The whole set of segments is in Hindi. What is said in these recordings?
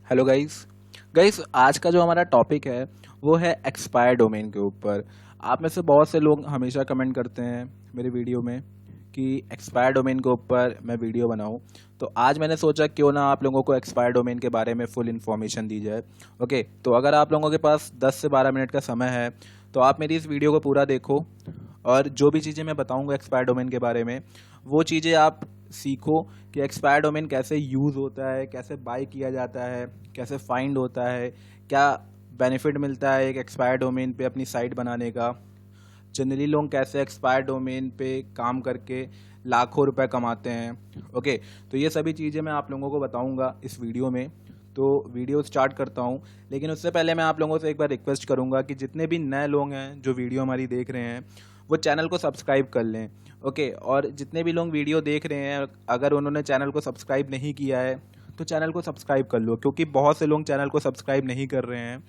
Hello guys. गाइस, आज का जो हमारा टॉपिक है वो है एक्सपायर डोमेन के ऊपर। आप में से बहुत से लोग हमेशा कमेंट करते हैं मेरे वीडियो में कि एक्सपायर डोमेन के ऊपर मैं वीडियो बनाऊं। तो आज मैंने सोचा क्यों ना आप लोगों को एक्सपायर डोमेन के बारे में फुल इन्फॉर्मेशन दी जाए। ओके, तो अगर आप लोगों के पास 10 से 12 मिनट का समय है तो आप मेरी इस वीडियो को पूरा देखो और जो भी चीज़ें मैं बताऊंगा एक्सपायर डोमेन के बारे में वो चीज़ें आप सीखो कि एक्सपायर डोमेन कैसे यूज़ होता है, कैसे बाय किया जाता है, कैसे फाइंड होता है, क्या बेनिफिट मिलता है एक एक्सपायर डोमेन पे अपनी साइट बनाने का। जनरली लोग कैसे एक्सपायर डोमेन पे काम करके लाखों रुपए कमाते हैं। ओके, तो ये सभी चीज़ें मैं आप लोगों को बताऊंगा इस वीडियो में। तो वीडियो स्टार्ट करता हूँ, लेकिन उससे पहले मैं आप लोगों से एक बार रिक्वेस्ट करूँगा कि जितने भी नए लोग हैं जो वीडियो हमारी देख रहे हैं वो चैनल को सब्सक्राइब कर लें। ओके, और जितने भी लोग वीडियो देख रहे हैं अगर उन्होंने चैनल को सब्सक्राइब नहीं किया है तो चैनल को सब्सक्राइब कर लो, क्योंकि बहुत से लोग चैनल को सब्सक्राइब नहीं कर रहे हैं।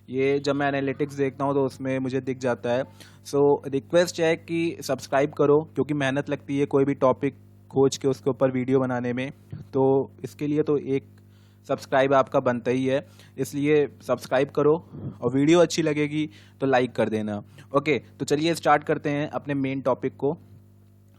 ये जब मैं एनालिटिक्स देखता हूँ तो उसमें मुझे दिख जाता है। सो रिक्वेस्ट है कि सब्सक्राइब करो, क्योंकि मेहनत लगती है कोई भी टॉपिक खोज के उसके ऊपर वीडियो बनाने में। तो इसके लिए तो एक सब्सक्राइब आपका बनता ही है, इसलिए सब्सक्राइब करो और वीडियो अच्छी लगेगी तो लाइक कर देना। ओके, तो चलिए स्टार्ट करते हैं अपने मेन टॉपिक को।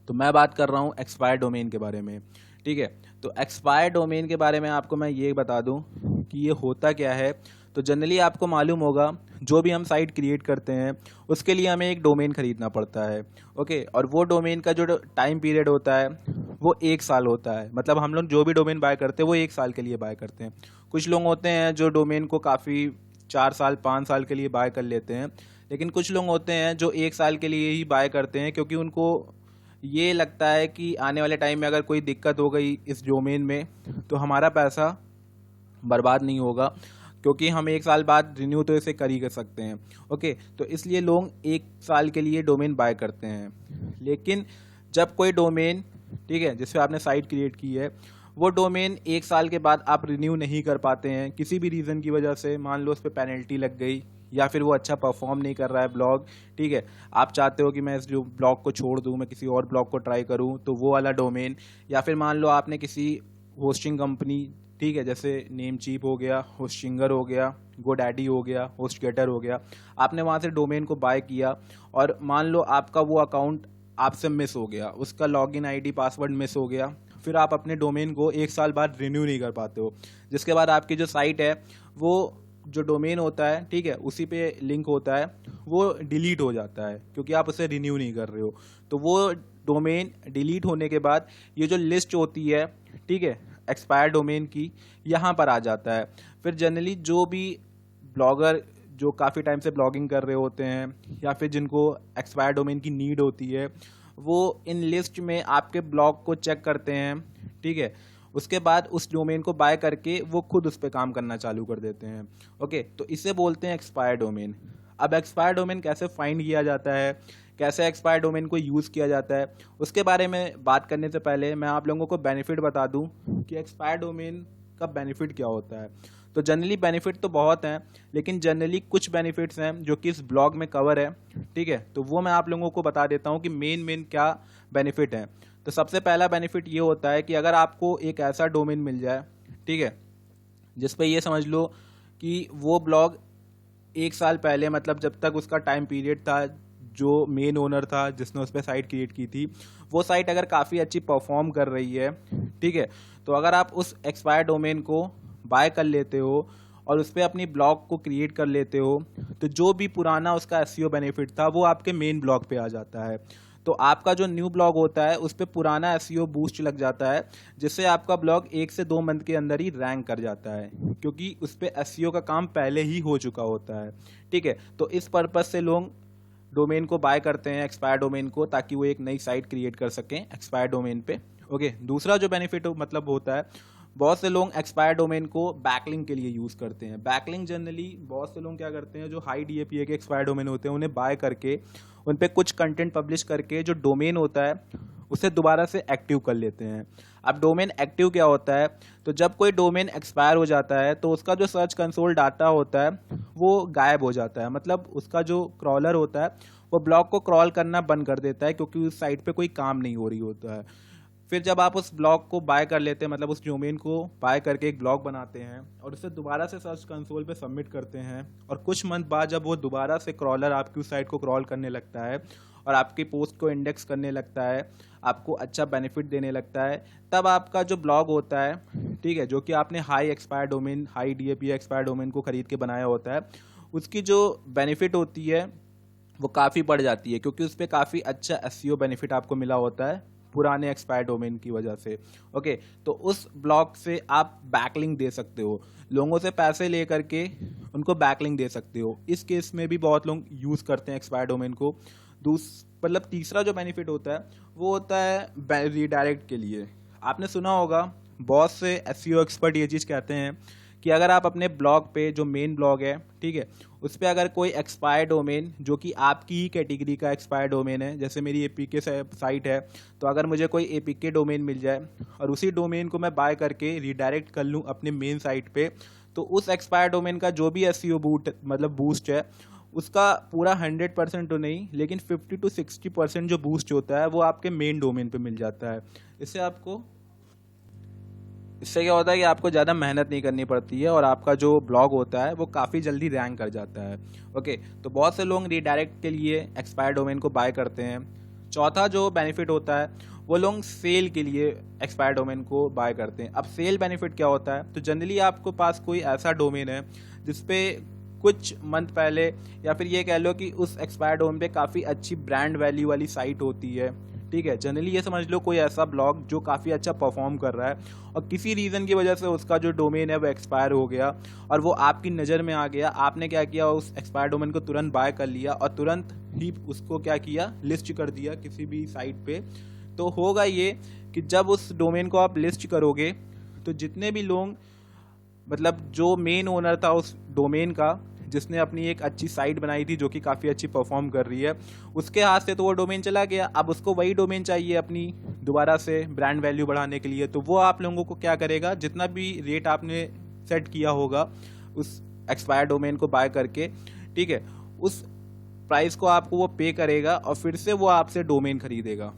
तो मैं बात कर रहा हूँ एक्सपायर डोमेन के बारे में। ठीक है, तो एक्सपायर डोमेन के बारे में आपको मैं ये बता दूं कि ये होता क्या है। तो जनरली आपको मालूम होगा जो भी हम साइट क्रिएट करते हैं उसके लिए हमें एक डोमेन खरीदना पड़ता है। ओके, और वो डोमेन का जो टाइम पीरियड होता है वो 1 साल होता है। मतलब हम लोग जो भी डोमेन बाय करते हैं वो 1 साल के लिए बाय करते हैं। कुछ लोग होते हैं जो डोमेन को काफ़ी 4 साल 5 साल के लिए बाय कर लेते हैं, लेकिन कुछ लोग होते हैं जो 1 साल के लिए ही बाय करते हैं, क्योंकि उनको ये लगता है कि आने वाले टाइम में अगर कोई दिक्कत हो गई इस डोमेन में तो हमारा पैसा बर्बाद नहीं होगा, क्योंकि हम 1 साल बाद रिन्यू तो इसे कर ही कर सकते हैं। ओके, तो इसलिए लोग 1 साल के लिए डोमेन बाय करते हैं। लेकिन जब कोई डोमेन, ठीक है, जिस पे आपने साइट क्रिएट की है, वो डोमेन 1 साल के बाद आप रिन्यू नहीं कर पाते हैं किसी भी रीज़न की वजह से, मान लो उस पर पेनल्टी लग गई या फिर वो अच्छा परफॉर्म नहीं कर रहा है ब्लॉग। ठीक है, आप चाहते हो कि मैं इस जो ब्लॉग को छोड़ दूं, मैं किसी और ब्लॉग को ट्राई करूं, तो वो वाला डोमेन, या फिर मान लो आपने किसी होस्टिंग कंपनी, ठीक है, जैसे नेम चीप हो गया, होस्टिंगर हो गया, गोडैडी हो गया, होस्टगेटर हो गया, आपने वहाँ से डोमेन को बाय किया और मान लो आपका वो अकाउंट आपसे मिस हो गया, उसका लॉगिन आईडी पासवर्ड मिस हो गया, फिर आप अपने डोमेन को 1 साल बाद रिन्यू नहीं कर पाते हो, जिसके बाद आपकी जो साइट है वो जो डोमेन होता है, ठीक है, उसी पे लिंक होता है, वो डिलीट हो जाता है क्योंकि आप उसे रिन्यू नहीं कर रहे हो। तो वो डोमेन डिलीट होने के बाद ये जो लिस्ट होती है, ठीक है, एक्सपायर डोमेन की, यहाँ पर आ जाता है। फिर जनरली जो भी ब्लॉगर जो काफ़ी टाइम से ब्लॉगिंग कर रहे होते हैं या फिर जिनको एक्सपायर डोमेन की नीड होती है, वो इन लिस्ट में आपके ब्लॉग को चेक करते हैं। ठीक है, उसके बाद उस डोमेन को बाय करके वो खुद उस पर काम करना चालू कर देते हैं। ओके, तो इसे बोलते हैं एक्सपायर डोमेन। अब एक्सपायर डोमेन कैसे फाइंड किया जाता है, कैसे एक्सपायर डोमेन को यूज़ किया जाता है, उसके बारे में बात करने से पहले मैं आप लोगों को बेनिफिट बता दूं कि एक्सपायर डोमेन का बेनिफिट क्या होता है। तो जनरली बेनिफिट तो बहुत हैं, लेकिन जनरली कुछ बेनिफिट्स हैं जो कि इस ब्लॉग में कवर है। ठीक है, तो वो मैं आप लोगों को बता देता हूँ कि मेन क्या बेनिफिट है। तो सबसे पहला बेनिफिट ये होता है कि अगर आपको एक ऐसा डोमेन मिल जाए, ठीक है, जिस पे ये समझ लो कि वो ब्लॉग 1 साल पहले, मतलब जब तक उसका टाइम पीरियड था, जो मेन ओनर था जिसने उस पर साइट क्रिएट की थी, वो साइट अगर काफ़ी अच्छी परफॉर्म कर रही है, ठीक है, तो अगर आप उस एक्सपायर डोमेन को बाय कर लेते हो और उस पर अपनी ब्लॉग को क्रिएट कर लेते हो, तो जो भी पुराना उसका एसईओ बेनिफिट था वो आपके मेन ब्लॉग पे आ जाता है। तो आपका जो न्यू ब्लॉग होता है उस पर पुराना एसईओ बूस्ट लग जाता है, जिससे आपका ब्लॉग 1 से 2 मंथ के अंदर ही रैंक कर जाता है, क्योंकि उस पर एसईओ का काम पहले ही हो चुका होता है। ठीक है, तो इस पर्पज़ से लोग डोमेन को बाय करते हैं, एक्सपायर डोमेन को, ताकि वो एक नई साइट क्रिएट कर सकें एक्सपायर डोमेन पे। ओके, दूसरा जो बेनिफिट मतलब होता है, बहुत से लोग एक्सपायर डोमेन को बैकलिंक के लिए यूज़ करते हैं। बैकलिंक जनरली बहुत से लोग क्या करते हैं, जो हाई डीएपीए के एक्सपायर डोमेन होते हैं उन्हें बाय करके उन पर कुछ कंटेंट पब्लिश करके जो डोमेन होता है उसे दोबारा से एक्टिव कर लेते हैं। अब डोमेन एक्टिव क्या होता है, तो जब कोई डोमेन एक्सपायर हो जाता है तो उसका जो सर्च कंसोल डाटा होता है वो गायब हो जाता है। मतलब उसका जो क्रॉलर होता है वो ब्लॉग को क्रॉल करना बंद कर देता है, क्योंकि उस साइट पे कोई काम नहीं हो रही होता है। फिर जब आप उस ब्लॉग को बाय कर लेते हैं, मतलब उस डोमेन को बाय करके एक ब्लॉग बनाते हैं और उसे दोबारा से सर्च कंसोल पे सबमिट करते हैं, और कुछ मंथ बाद जब वो दोबारा से क्रॉलर आपकी उस साइट को क्रॉल करने लगता है और आपकी पोस्ट को इंडेक्स करने लगता है, आपको अच्छा बेनिफिट देने लगता है, तब आपका जो ब्लॉग होता है, ठीक है, जो कि आपने high expire domain, high DAP expire domain को खरीद के बनाया होता है, उसकी जो बेनिफिट होती है वो काफ़ी बढ़ जाती है, क्योंकि उस पर काफ़ी अच्छा एसईओ बेनिफिट आपको मिला होता है पुराने एक्सपायर डोमेन की वजह से। ओके, तो उस ब्लॉग से आप बैकलिंक दे सकते हो, लोगों से पैसे ले करके उनको बैकलिंक दे सकते हो। इस केस में भी बहुत लोग यूज़ करते हैं एक्सपायर डोमेन को। मतलब तीसरा जो बेनिफिट होता है वो होता है रीडायरेक्ट के लिए। आपने सुना होगा, बहुत से एसईओ एक्सपर्ट ये चीज़ कहते हैं कि अगर आप अपने ब्लॉग पे, जो मेन ब्लॉग है, ठीक है, उस पर अगर कोई एक्सपायर डोमेन जो कि आपकी ही कैटेगरी का एक्सपायर डोमेन है, जैसे मेरी एपीके साइट है, तो अगर मुझे कोई एपीके डोमेन मिल जाए और उसी डोमेन को मैं बाय करके रीडायरेक्ट कर लूँ अपने मेन साइट पे, तो उस एक्सपायर डोमेन का जो भी एसईओ बूस्ट है, उसका पूरा 100% तो नहीं, लेकिन 50 to 60% जो बूस्ट होता है वो आपके मेन डोमेन पे मिल जाता है। इससे क्या होता है कि आपको ज़्यादा मेहनत नहीं करनी पड़ती है और आपका जो ब्लॉग होता है वो काफ़ी जल्दी रैंक कर जाता है। ओके, तो बहुत से लोग रीडायरेक्ट के लिए एक्सपायर डोमेन को बाय करते हैं। चौथा जो बेनिफिट होता है वो लोग सेल के लिए एक्सपायर डोमेन को बाय करते हैं। अब सेल बेनिफिट क्या होता है, तो जनरली आपके पास कोई ऐसा डोमेन है जिसपे कुछ मंथ पहले, या फिर ये कह लो कि उस एक्सपायर डोमेन पे काफ़ी अच्छी ब्रांड वैल्यू वाली साइट होती है, ठीक है। जनरली ये समझ लो कोई ऐसा ब्लॉग जो काफ़ी अच्छा परफॉर्म कर रहा है और किसी रीज़न की वजह से उसका जो डोमेन है वो एक्सपायर हो गया और वो आपकी नज़र में आ गया। आपने क्या किया, उस एक्सपायर डोमेन को तुरंत बाय कर लिया और तुरंत ही उसको क्या किया, लिस्ट कर दिया किसी भी साइट पे। तो होगा ये कि जब उस डोमेन को आप लिस्ट करोगे तो जितने भी लोग, मतलब जो मेन ओनर था उस डोमेन का, जिसने अपनी एक अच्छी साइट बनाई थी जो कि काफ़ी अच्छी परफॉर्म कर रही है, उसके हाथ से तो वो डोमेन चला गया। अब उसको वही डोमेन चाहिए अपनी दोबारा से ब्रांड वैल्यू बढ़ाने के लिए, तो वो आप लोगों को क्या करेगा, जितना भी रेट आपने सेट किया होगा उस एक्सपायर डोमेन को बाय करके, ठीक है, उस प्राइस को आपको वो पे करेगा और फिर से वो आपसे डोमेन खरीदेगा।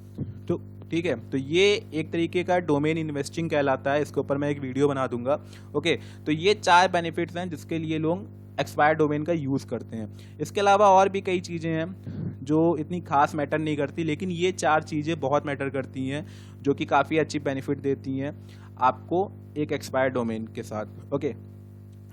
तो ठीक है, तो ये एक तरीके का डोमेन इन्वेस्टिंग कहलाता है। इसके ऊपर मैं एक वीडियो बना दूंगा। ओके, तो ये 4 बेनिफिट्स हैं जिसके लिए लोग एक्सपायर डोमेन का यूज़ करते हैं। इसके अलावा और भी कई चीज़ें हैं जो इतनी खास मैटर नहीं करती, लेकिन ये 4 चीज़ें बहुत मैटर करती हैं जो कि काफ़ी अच्छी बेनिफिट देती हैं आपको एक एक्सपायर डोमेन के साथ। ओके,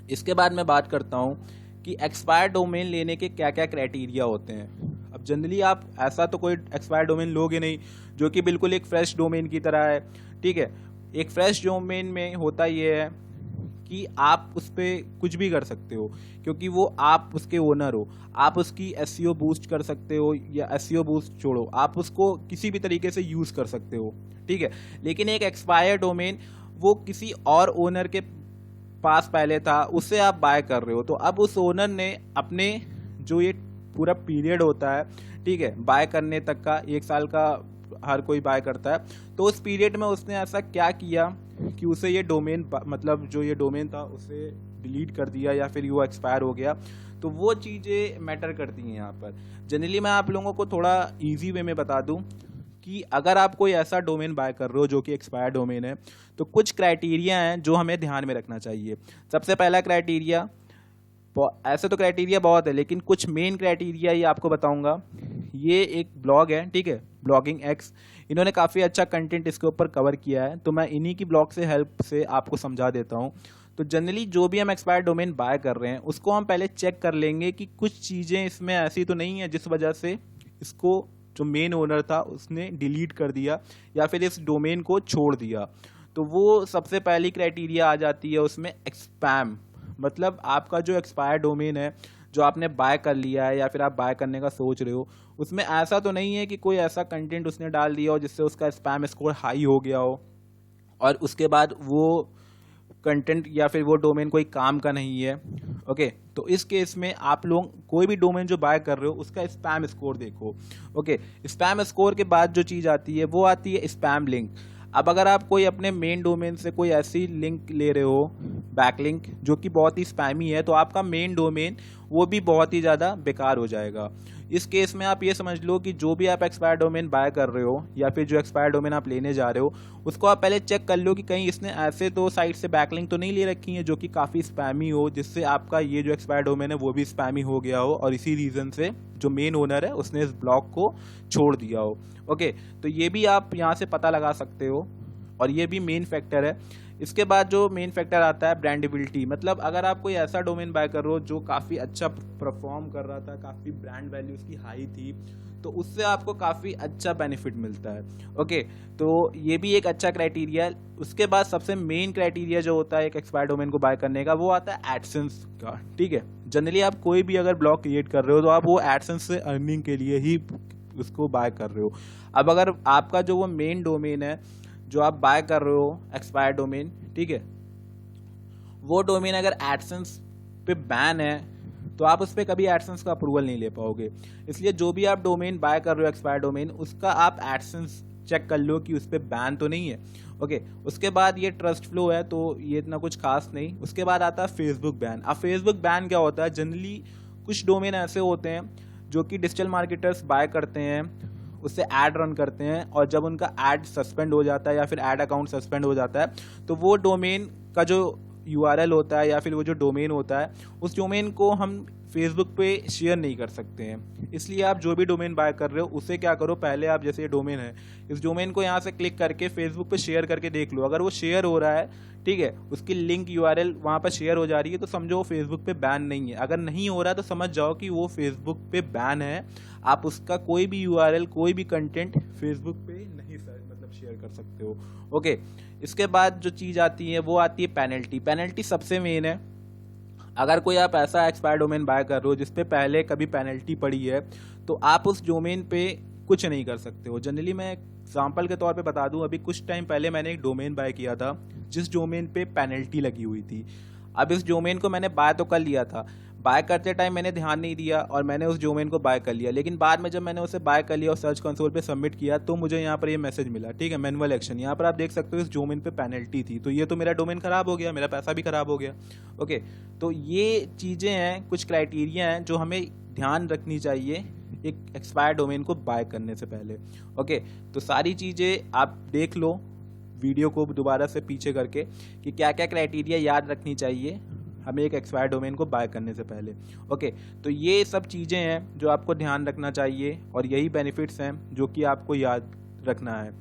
इसके बाद मैं बात करता हूँ कि एक्सपायर डोमेन लेने के क्या क्या क्राइटेरिया होते हैं। अब जनरली आप ऐसा तो कोई एक्सपायर डोमेन लोगे नहीं जो कि बिल्कुल एक फ्रेश डोमेन की तरह है, ठीक है। एक फ्रेश डोमेन में होता ये है कि आप उस पर कुछ भी कर सकते हो, क्योंकि वो आप उसके ओनर हो। आप उसकी एसईओ बूस्ट कर सकते हो, या एसईओ बूस्ट छोड़ो, आप उसको किसी भी तरीके से यूज़ कर सकते हो, ठीक है। लेकिन एक एक्सपायर डोमेन वो किसी और ओनर के पास पहले था, उससे आप बाय कर रहे हो, तो अब उस ओनर ने अपने जो ये पूरा पीरियड होता है, ठीक है, बाय करने तक का, 1 साल का हर कोई बाय करता है, तो उस पीरियड में उसने ऐसा क्या किया कि उसे ये डोमेन, मतलब जो ये डोमेन था उसे डिलीट कर दिया या फिर वो एक्सपायर हो गया। तो वो चीज़ें मैटर करती हैं यहाँ पर। जनरली मैं आप लोगों को थोड़ा इजी वे में बता दूं कि अगर आप कोई ऐसा डोमेन बाय कर रहे हो जो कि एक्सपायर डोमेन है, तो कुछ क्राइटेरिया हैं जो हमें ध्यान में रखना चाहिए। सबसे पहला क्राइटेरिया, ऐसे तो क्राइटेरिया बहुत है लेकिन कुछ मेन क्राइटेरिया ये आपको बताऊंगा। ये एक ब्लॉग है, ठीक है, ब्लॉगिंग एक्स, इन्होंने काफ़ी अच्छा कंटेंट इसके ऊपर कवर किया है, तो मैं इन्हीं की ब्लॉग से हेल्प से आपको समझा देता हूँ। तो जनरली जो भी हम एक्सपायर डोमेन बाय कर रहे हैं उसको हम पहले चेक कर लेंगे कि कुछ चीज़ें इसमें ऐसी तो नहीं है जिस वजह से इसको जो मेन ओनर था उसने डिलीट कर दिया या फिर इस डोमेन को छोड़ दिया। तो वो सबसे पहली क्राइटेरिया आ जाती है उसमें, स्पैम। मतलब आपका जो एक्सपायर डोमेन है जो आपने बाय कर लिया है या फिर आप बाय करने का सोच रहे हो, उसमें ऐसा तो नहीं है कि कोई ऐसा कंटेंट उसने डाल दिया हो जिससे उसका स्पैम स्कोर हाई हो गया हो और उसके बाद वो कंटेंट या फिर वो डोमेन कोई काम का नहीं है। ओके, तो इस केस में आप लोग कोई भी डोमेन जो बाय कर रहे हो उसका स्पैम स्कोर देखो। ओके, स्पैम स्कोर के बाद जो चीज़ आती है वो आती है स्पैम लिंक। अब अगर आप कोई अपने मेन डोमेन से कोई ऐसी लिंक ले रहे हो, बैकलिंक, जो कि बहुत ही स्पैमी है, तो आपका मेन डोमेन वो भी बहुत ही ज़्यादा बेकार हो जाएगा। इस केस में आप ये समझ लो कि जो भी आप एक्सपायर डोमेन बाय कर रहे हो या फिर जो एक्सपायर डोमेन आप लेने जा रहे हो उसको आप पहले चेक कर लो कि कहीं इसने ऐसे तो साइट से बैकलिंक तो नहीं ले रखी है जो कि काफ़ी स्पैमी हो, जिससे आपका ये जो एक्सपायर डोमेन है वो भी स्पैमी हो गया हो और इसी रीज़न से जो मेन ओनर है उसने इस ब्लॉक को छोड़ दिया हो। ओके, तो ये भी आप यहाँ से पता लगा सकते हो और ये भी मेन फैक्टर है। इसके बाद जो मेन फैक्टर आता है ब्रांडेबिलिटी, मतलब अगर आप कोई ऐसा डोमेन बाय कर रहे हो जो काफ़ी अच्छा परफॉर्म कर रहा था, काफ़ी ब्रांड वैल्यू उसकी हाई थी, तो उससे आपको काफ़ी अच्छा बेनिफिट मिलता है। ओके, तो ये भी एक अच्छा क्राइटेरिया है। उसके बाद सबसे मेन क्राइटेरिया जो होता है एक एक्सपायर डोमेन को बाय करने का, वो आता है एडसेंस का। ठीक है, जनरली आप कोई भी अगर ब्लॉग क्रिएट कर रहे हो तो आप वो एडसेंस से अर्निंग के लिए ही उसको बाय कर रहे हो। अब अगर आपका जो वो मेन डोमेन है जो आप बाय कर रहे हो एक्सपायर डोमेन, ठीक है, वो डोमेन अगर एडसेंस पे बैन है तो आप उस पर कभी एडसेंस का अप्रूवल नहीं ले पाओगे। इसलिए जो भी आप डोमेन बाय कर रहे हो एक्सपायर डोमेन, उसका आप एडसेंस चेक कर लो कि उस पर बैन तो नहीं है। ओके, उसके बाद ये ट्रस्ट फ्लो है तो ये इतना कुछ खास नहीं। उसके बाद आता है फेसबुक बैन। अब फेसबुक बैन क्या होता है, जनरली कुछ डोमेन ऐसे होते हैं जो कि डिजिटल मार्केटर्स बाय करते हैं, उससे ऐड रन करते हैं और जब उनका ऐड सस्पेंड हो जाता है या फिर ऐड अकाउंट सस्पेंड हो जाता है तो वो डोमेन का जो यूआरएल होता है या फिर वो जो डोमेन होता है उस डोमेन को हम फेसबुक पे शेयर नहीं कर सकते हैं। इसलिए आप जो भी डोमेन बाय कर रहे हो उसे क्या करो, पहले आप जैसे ये डोमेन है इस डोमेन को यहाँ से क्लिक करके फेसबुक पे शेयर करके देख लो। अगर वो शेयर हो रहा है, ठीक है, उसकी लिंक यूआरएल वहाँ पर शेयर हो जा रही है, तो समझो वो फेसबुक पे बैन नहीं है। अगर नहीं हो रहा है तो समझ जाओ कि वो फेसबुक पे बैन है। आप उसका कोई भी यूआरएल कोई भी कंटेंट फेसबुक पे नहीं मतलब शेयर कर सकते हो। ओके, इसके बाद जो चीज़ आती है वो आती है पेनल्टी। पेनल्टी सबसे मेन है। अगर कोई आप ऐसा एक्सपायर डोमेन बाय कर रहे हो जिसपे पहले कभी पेनल्टी पड़ी है तो आप उस डोमेन पे कुछ नहीं कर सकते हो। जनरली मैं एग्जांपल के तौर पे बता दूं, अभी कुछ टाइम पहले मैंने एक डोमेन बाय किया था जिस डोमेन पे पेनल्टी लगी हुई थी। अब इस डोमेन को मैंने बाय तो कर लिया था, बाय करते टाइम मैंने ध्यान नहीं दिया और मैंने उस डोमेन को बाय कर लिया, लेकिन बाद में जब मैंने उसे बाय कर लिया और सर्च कंसोल पे सबमिट किया तो मुझे यहाँ पर ये मैसेज मिला, ठीक है, मैनुअल एक्शन। यहाँ पर आप देख सकते हो इस डोमेन पे पेनल्टी थी, तो ये तो मेरा डोमेन खराब हो गया, मेरा पैसा भी खराब हो गया। ओके, तो ये चीज़ें हैं, कुछ क्राइटेरिया हैं जो हमें ध्यान रखनी चाहिए एक एक्सपायर डोमेन को बाय करने से पहले। ओके, तो सारी चीज़ें आप देख लो वीडियो को दोबारा से पीछे करके कि क्या क्या क्राइटेरिया याद रखनी चाहिए हमें एक एक्सपायर डोमेन को बाय करने से पहले। ओके, तो ये सब चीज़ें हैं जो आपको ध्यान रखना चाहिए और यही बेनिफिट्स हैं जो कि आपको याद रखना है।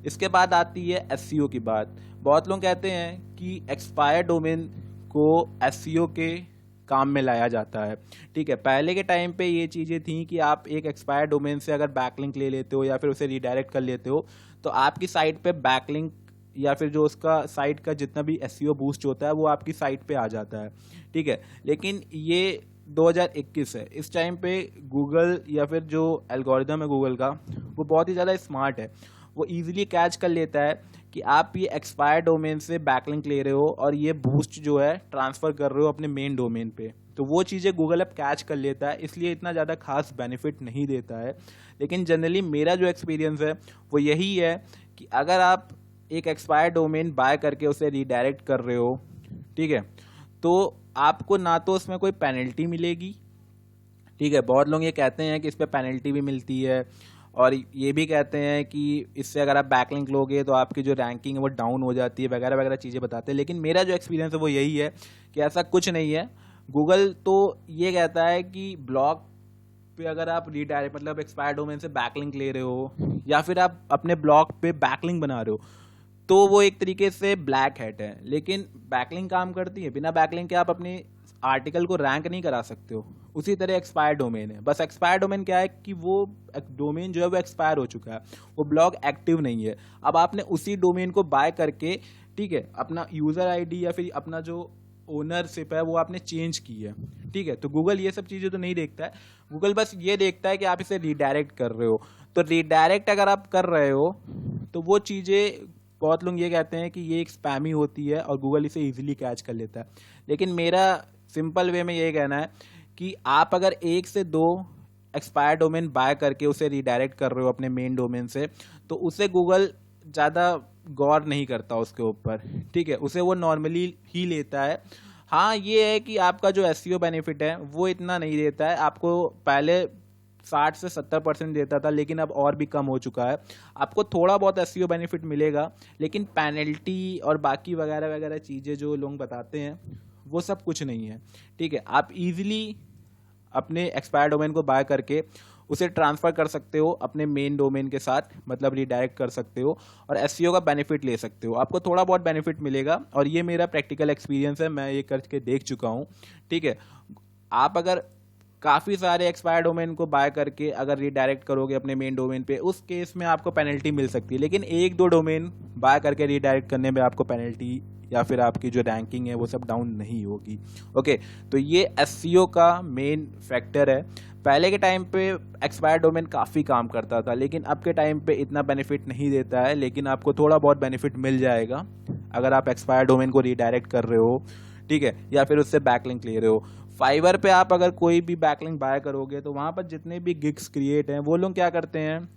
इसके बाद आती है एसईओ की बात। बहुत लोग कहते हैं कि एक्सपायर डोमेन को एसईओ के काम में लाया जाता है। ठीक है, पहले के टाइम पे ये चीज़ें थी कि आप एक एक्सपायर डोमेन से अगर बैकलिंक ले लेते हो या फिर उसे रीडायरेक्ट कर लेते हो तो आपकी साइट पे बैकलिंक या फिर जो उसका साइट का जितना भी एसईओ बूस्ट होता है वो आपकी साइट पे आ जाता है। ठीक है, लेकिन ये 2021 है, इस टाइम पे गूगल या फिर जो एल्गोरिदम है गूगल का वो बहुत ही ज़्यादा स्मार्ट है। वो इजीली कैच कर लेता है कि आप ये एक्सपायर डोमेन से बैकलिंक ले रहे हो और ये बूस्ट जो है ट्रांसफ़र कर रहे हो अपने मेन डोमेन पे, तो वो चीज़ें गूगल अब कैच कर लेता है, इसलिए इतना ज़्यादा खास बेनिफिट नहीं देता है। लेकिन जनरली मेरा जो एक्सपीरियंस है वो यही है कि अगर आप एक एक्सपायर डोमेन बाय करके उसे रीडायरेक्ट कर रहे हो, ठीक है, तो आपको ना तो उसमें कोई पेनल्टी मिलेगी, ठीक है, बहुत लोग ये कहते हैं कि इस पर पेनल्टी भी मिलती है और ये भी कहते हैं कि इससे अगर आप बैकलिंक लोगे तो आपकी जो रैंकिंग है वो डाउन हो जाती है, वगैरह वगैरह चीज़ें बताते हैं। लेकिन मेरा जो एक्सपीरियंस है वो यही है कि ऐसा कुछ नहीं है। गूगल तो ये कहता है कि ब्लॉग पे अगर आप रीडायरेक्ट मतलब एक्सपायर डोमेन से बैकलिंक ले रहे हो या फिर आप अपने ब्लॉग पे बैकलिंक बना रहे हो तो वो एक तरीके से ब्लैक हैट है। लेकिन बैकलिंक काम करती है, बिना बैकलिंक के आप अपनी आर्टिकल को रैंक नहीं करा सकते हो। उसी तरह एक्सपायर डोमेन है, बस एक्सपायर डोमेन क्या है कि वो डोमेन जो है वो एक्सपायर हो चुका है, वो ब्लॉग एक्टिव नहीं है। अब आपने उसी डोमेन को बाय करके, ठीक है, अपना यूज़र आईडी या फिर अपना जो ओनरशिप है वो आपने चेंज की है, ठीक है, तो गूगल ये सब चीज़ें तो नहीं देखता है। गूगल बस ये देखता है कि आप इसे रीडायरेक्ट कर रहे हो। तो रीडायरेक्ट अगर आप कर रहे हो तो वो चीज़ें, बहुत लोग ये कहते हैं कि ये एक स्पैमी होती है और गूगल इसे इजीली कैच कर लेता है। लेकिन मेरा सिंपल वे में ये कहना है कि आप अगर 1 से 2 एक्सपायर डोमेन बाय करके उसे रीडायरेक्ट कर रहे हो अपने मेन डोमेन से, तो उसे गूगल ज़्यादा गौर नहीं करता उसके ऊपर, ठीक है, उसे वो नॉर्मली ही लेता है। हाँ, ये है कि आपका जो एसईओ बेनिफिट है वो इतना नहीं देता है, आपको पहले 60 से 70% देता था, लेकिन अब और भी कम हो चुका है। आपको थोड़ा बहुत एसईओ बेनिफिट मिलेगा, लेकिन पेनल्टी और बाकी वगैरह वगैरह चीज़ें जो लोग बताते हैं वो सब कुछ नहीं है। ठीक है, आप इजीली अपने एक्सपायर डोमेन को बाय करके उसे ट्रांसफ़र कर सकते हो अपने मेन डोमेन के साथ, मतलब रीडायरेक्ट कर सकते हो और एसईओ का बेनिफिट ले सकते हो। आपको थोड़ा बहुत बेनिफिट मिलेगा और ये मेरा प्रैक्टिकल एक्सपीरियंस है, मैं ये करके देख चुका हूँ। ठीक है, आप अगर काफ़ी सारे एक्सपायर डोमेन को बाय करके अगर रीडायरेक्ट करोगे अपने मेन डोमेन पे, उस केस में आपको पेनल्टी मिल सकती है, लेकिन एक दो डोमेन बाय करके रीडायरेक्ट करने में आपको पेनल्टी या फिर आपकी जो रैंकिंग है वो सब डाउन नहीं होगी। ओके, तो ये एसईओ का मेन फैक्टर है। पहले के टाइम पे एक्सपायर डोमेन काफ़ी काम करता था, लेकिन अब के टाइम पे इतना बेनिफिट नहीं देता है, लेकिन आपको थोड़ा बहुत बेनिफिट मिल जाएगा अगर आप एक्सपायर डोमेन को रीडायरेक्ट कर रहे हो। ठीक है, या फिर उससे बैकलिंक ले रहे हो। फाइवर पे आप अगर कोई भी बैकलिंक बाय करोगे तो वहाँ पर जितने भी गिग्स क्रिएट हैं वो लोग क्या करते हैं,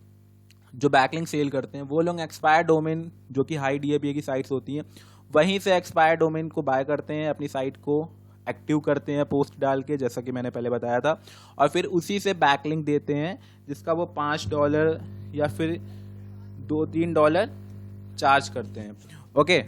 जो बैकलिंक सेल करते हैं वो लोग एक्सपायर डोमेन जो कि हाई डीएपीए की साइट्स होती हैं वहीं से एक्सपायर डोमेन को बाय करते हैं, अपनी साइट को एक्टिव करते हैं पोस्ट डाल के, जैसा कि मैंने पहले बताया था, और फिर उसी से बैकलिंक देते हैं जिसका वो $5 या फिर $2-3 चार्ज करते हैं। ओके,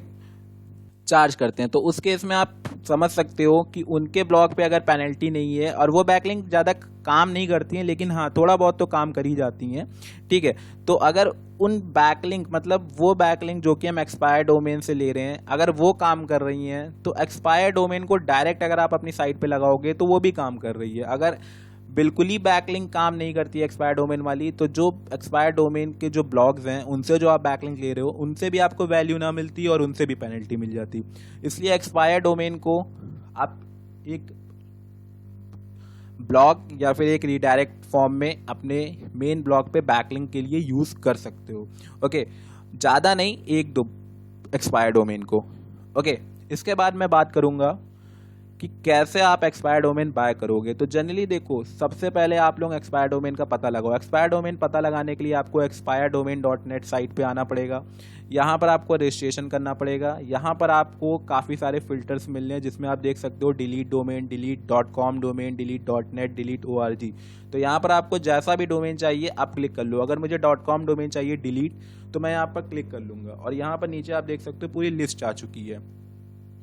चार्ज करते हैं। तो उस केस में आप समझ सकते हो कि उनके ब्लॉग पे अगर पेनल्टी नहीं है और वो बैकलिंक ज़्यादा काम नहीं करती हैं, लेकिन हाँ थोड़ा बहुत तो काम कर ही जाती हैं। ठीक है, तो अगर उन बैकलिंक मतलब वो बैकलिंक जो कि हम एक्सपायर डोमेन से ले रहे हैं अगर वो काम कर रही हैं, तो एक्सपायर डोमेन को डायरेक्ट अगर आप अपनी साइट पे लगाओगे तो वो भी काम कर रही है। अगर बिल्कुल ही बैकलिंक काम नहीं करती है एक्सपायर डोमेन वाली, तो जो एक्सपायर डोमेन के जो ब्लॉग्स हैं उनसे जो आप बैकलिंक ले रहे हो उनसे भी आपको वैल्यू ना मिलती और उनसे भी पेनल्टी मिल जाती। इसलिए एक्सपायर डोमेन को आप एक ब्लॉग या फिर एक रीडायरेक्ट फॉर्म में अपने मेन ब्लॉग पे बैकलिंक के लिए यूज़ कर सकते हो। ओके, ज़्यादा नहीं, एक दो एक्सपायर डोमेन को। ओके, इसके बाद मैं बात करूँगा कि कैसे आप एक्सपायर डोमेन बाय करोगे। तो जनरली देखो, सबसे पहले आप लोग एक्सपायर डोमेन का पता लगाओ। एक्सपायर डोमेन पता लगाने के लिए आपको expiredomain.net साइट पे आना पड़ेगा। यहाँ पर आपको रजिस्ट्रेशन करना पड़ेगा। यहाँ पर आपको काफ़ी सारे फिल्टर्स मिलने हैं जिसमें आप देख सकते हो delete domain, delete .com domain, delete .net, delete org। तो यहाँ पर आपको जैसा भी डोमेन चाहिए आप क्लिक कर लो। अगर मुझे .com डोमेन चाहिए डिलीट, तो मैं यहाँ पर क्लिक कर लूँगा और यहाँ पर नीचे आप देख सकते हो पूरी लिस्ट आ चुकी है।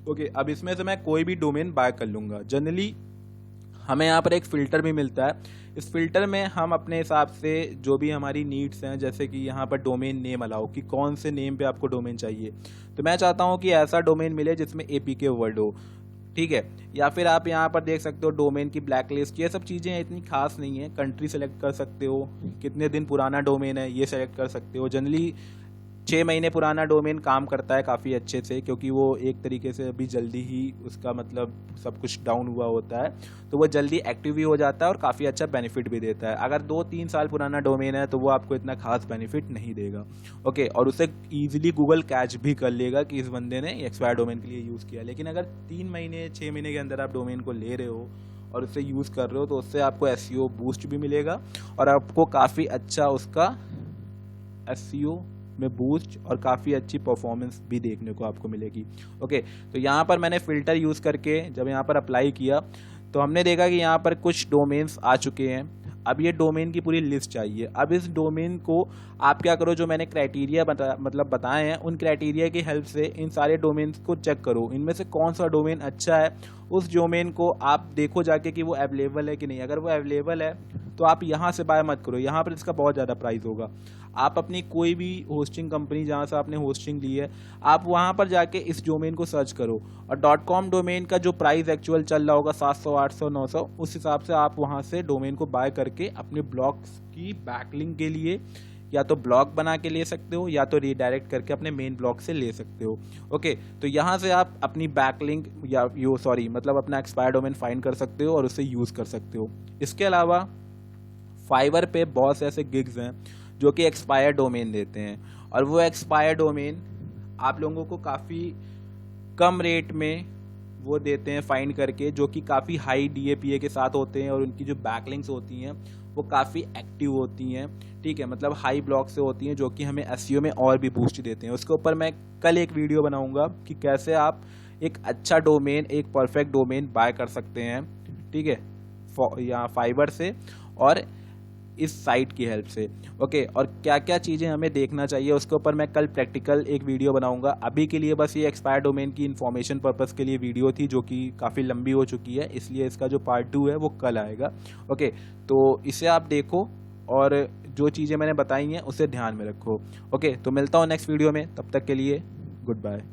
ओके, अब इसमें से मैं कोई भी डोमेन बाय कर लूँगा। जनरली हमें यहाँ पर एक फ़िल्टर भी मिलता है। इस फिल्टर में हम अपने हिसाब से जो भी हमारी नीड्स हैं, जैसे कि यहाँ पर डोमेन नेम अलाउ कि कौन से नेम पे आपको डोमेन चाहिए, तो मैं चाहता हूँ कि ऐसा डोमेन मिले जिसमें APK वर्ड हो। ठीक है, या फिर आप यहाँ पर देख सकते हो डोमेन की ब्लैक लिस्ट। ये सब चीज़ें इतनी खास नहीं है। कंट्री सेलेक्ट कर सकते हो, कितने दिन पुराना डोमेन है ये सेलेक्ट कर सकते हो। जनरली 6 महीने पुराना डोमेन काम करता है काफ़ी अच्छे से, क्योंकि वो एक तरीके से अभी जल्दी ही उसका मतलब सब कुछ डाउन हुआ होता है, तो वो जल्दी एक्टिव भी हो जाता है और काफ़ी अच्छा बेनिफिट भी देता है। अगर 2-3 साल पुराना डोमेन है तो वो आपको इतना खास बेनिफिट नहीं देगा। ओके, और उसे ईजिली गूगल कैच भी कर लेगा कि इस बंदे ने एक्सपायर डोमेन के लिए यूज़ किया। लेकिन अगर 3 महीने 6 महीने के अंदर आप डोमेन को ले रहे हो और उसे यूज़ कर रहे हो, तो उससे आपको SEO बूस्ट भी मिलेगा और आपको काफ़ी अच्छा उसका SEO में बूस्ट और काफ़ी अच्छी परफॉर्मेंस भी देखने को आपको मिलेगी। ओके, तो यहाँ पर मैंने फ़िल्टर यूज़ करके जब यहाँ पर अप्लाई किया तो हमने देखा कि यहाँ पर कुछ डोमेन्स आ चुके हैं। अब ये डोमेन की पूरी लिस्ट चाहिए। अब इस डोमेन को आप क्या करो, जो मैंने क्राइटेरिया बताए हैं उन क्राइटेरिया की हेल्प से इन सारे डोमेन्स को चेक करो, इनमें से कौन सा डोमेन अच्छा है। उस डोमेन को आप देखो जाके कि वो अवेलेबल है कि नहीं। अगर वो अवेलेबल है तो आप यहाँ से बाय मत करो, यहाँ पर इसका बहुत ज़्यादा प्राइस होगा। आप अपनी कोई भी होस्टिंग कंपनी जहाँ से आपने होस्टिंग ली है, आप वहाँ पर जाके इस डोमेन को सर्च करो और .com डोमेन का जो प्राइस एक्चुअल चल रहा होगा 700, 800, 900, उस हिसाब से आप वहाँ से डोमेन को बाय करके अपने ब्लॉग्स की बैकलिंक के लिए या तो ब्लॉग बना के ले सकते हो या तो रीडायरेक्ट करके अपने मेन ब्लॉग से ले सकते हो। ओके, तो यहाँ से आप अपनी बैकलिंक या मतलब अपना एक्सपायर डोमेन फाइंड कर सकते हो और उसे यूज़ कर सकते हो। इसके अलावा फाइवर पे बहुत से ऐसे गिग्स हैं जो कि एक्सपायर डोमेन देते हैं और वो एक्सपायर डोमेन आप लोगों को काफ़ी कम रेट में वो देते हैं फाइंड करके, जो कि काफ़ी हाई DAPA के साथ होते हैं और उनकी जो बैकलिंक्स होती हैं वो काफ़ी एक्टिव होती हैं। ठीक है, मतलब हाई ब्लॉक से होती हैं जो कि हमें SEO में और भी बूस्ट देते हैं। उसके ऊपर मैं कल एक वीडियो बनाऊंगा कि कैसे आप एक अच्छा डोमेन, एक परफेक्ट डोमेन बाय कर सकते हैं, ठीक है, या फाइवर से और इस साइट की हेल्प से। ओके, और क्या क्या चीज़ें हमें देखना चाहिए उसके ऊपर मैं कल प्रैक्टिकल एक वीडियो बनाऊंगा। अभी के लिए बस ये एक्सपायर डोमेन की इन्फॉर्मेशन पर्पस के लिए वीडियो थी, जो कि काफ़ी लंबी हो चुकी है, इसलिए इसका जो पार्ट 2 है वो कल आएगा। ओके, तो इसे आप देखो और जो चीज़ें मैंने बताई हैं उसे ध्यान में रखो। ओके, तो मिलता हूँ नेक्स्ट वीडियो में, तब तक के लिए गुड बाय।